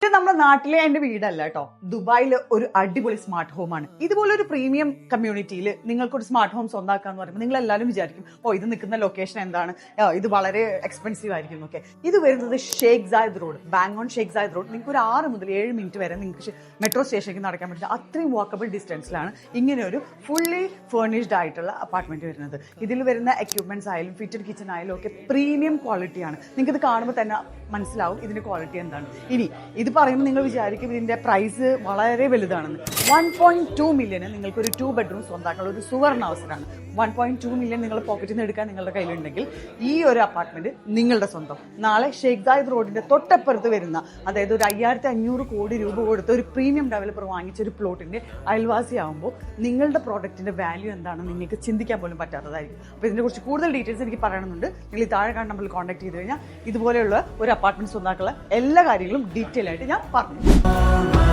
ഇത് നമ്മുടെ നാട്ടിലെ എന്റെ വീടല്ല കേട്ടോ, ദുബായിൽ ഒരു അടിപൊളി സ്മാർട്ട് ഹോം ആണ്. ഇതുപോലെ ഒരു പ്രീമിയം കമ്മ്യൂണിറ്റിയിൽ നിങ്ങൾക്കൊരു സ്മാർട്ട് ഹോം സ്വന്തമാക്കാന്ന് പറയുമ്പോൾ നിങ്ങൾ എല്ലാവരും വിചാരിക്കും, ഓ ഇത് നിൽക്കുന്ന ലൊക്കേഷൻ എന്താണ്, ഇത് വളരെ എക്സ്പെൻസീവ് ആയിരിക്കും. ഓക്കെ, ഇത് വരുന്നത് ഷേഖ് സായിദ് റോഡ്, ബാങ്കോൺ ഷേഖ് സായിദ് റോഡ്. നിങ്ങൾക്ക് ഒരു 6 മുതൽ 7 മിനിറ്റ് വരെ നിങ്ങൾക്ക് മെട്രോ സ്റ്റേഷനിലേക്ക് നടക്കാൻ പറ്റുന്ന അത്രയും വാക്കബിൾ ഡിസ്റ്റൻസിലാണ് ഇങ്ങനെ ഒരു ഫുള്ളി ഫേർണിഷ്ഡ് ആയിട്ടുള്ള അപ്പാർട്ട്മെന്റ് വരുന്നത്. ഇതിൽ വരുന്ന എക്യുപ്മെന്റ്സ് ആയാലും ഫിറ്റഡ് കിച്ചൺ ആയാലും ഒക്കെ പ്രീമിയം ക്വാളിറ്റിയാണ്. നിങ്ങൾക്ക് ഇത് കാണുമ്പോൾ തന്നെ മനസ്സിലാവും ഇതിന്റെ ക്വാളിറ്റി എന്താണ്. ഇനി ഇത് പറയുമ്പോൾ നിങ്ങൾ വിചാരിക്കും ഇതിന്റെ പ്രൈസ് വളരെ വലുതാണെന്ന്. 1.2 മില്യന് നിങ്ങൾക്ക് ഒരു 2 ബെഡ്റൂം സ്വന്തമാക്കാനുള്ള ഒരു സുവർണ അവസരമാണ്. 1.2 മില്യൺ നിങ്ങൾ പോക്കറ്റിൽ നിന്ന് എടുക്കാൻ നിങ്ങളുടെ കയ്യിലുണ്ടെങ്കിൽ ഈ ഒരു അപ്പാർട്ട്മെന്റ് നിങ്ങളുടെ സ്വന്തം. നാളെ ഷേഖ് സായിദ് റോഡിന്റെ തൊട്ടപ്പുറത്ത് വരുന്ന, അതായത് ഒരു 5500 കോടി രൂപ കൊടുത്ത് ഒരു പ്രീമിയം ഡെവലപ്പർ വാങ്ങിച്ച ഒരു പ്ലോട്ടിന്റെ അയൽവാസി ആകുമ്പോൾ നിങ്ങളുടെ പ്രോഡക്റ്റിന്റെ വാല്യൂ എന്താണെന്ന് നിങ്ങൾക്ക് ചിന്തിക്കാൻ പോലും പറ്റാത്തതായിരിക്കും. അപ്പോൾ ഇതിനെ കുറിച്ച് കൂടുതൽ ഡീറ്റെയിൽസ് എനിക്ക് പറയണമെന്നുണ്ട്. നിങ്ങൾ ഈ താഴെ കാണുന്ന നമ്പറിൽ കോൺടാക്ട് ചെയ്ത് കഴിഞ്ഞാൽ ഇതുപോലെയുള്ള ഒരു അപ്പാർട്ട്മെന്റ് സ്വന്തമാക്കുള്ള എല്ലാ കാര്യങ്ങളും ഡീറ്റെയിൽ ആയിട്ട് ഞാൻ പറഞ്ഞു.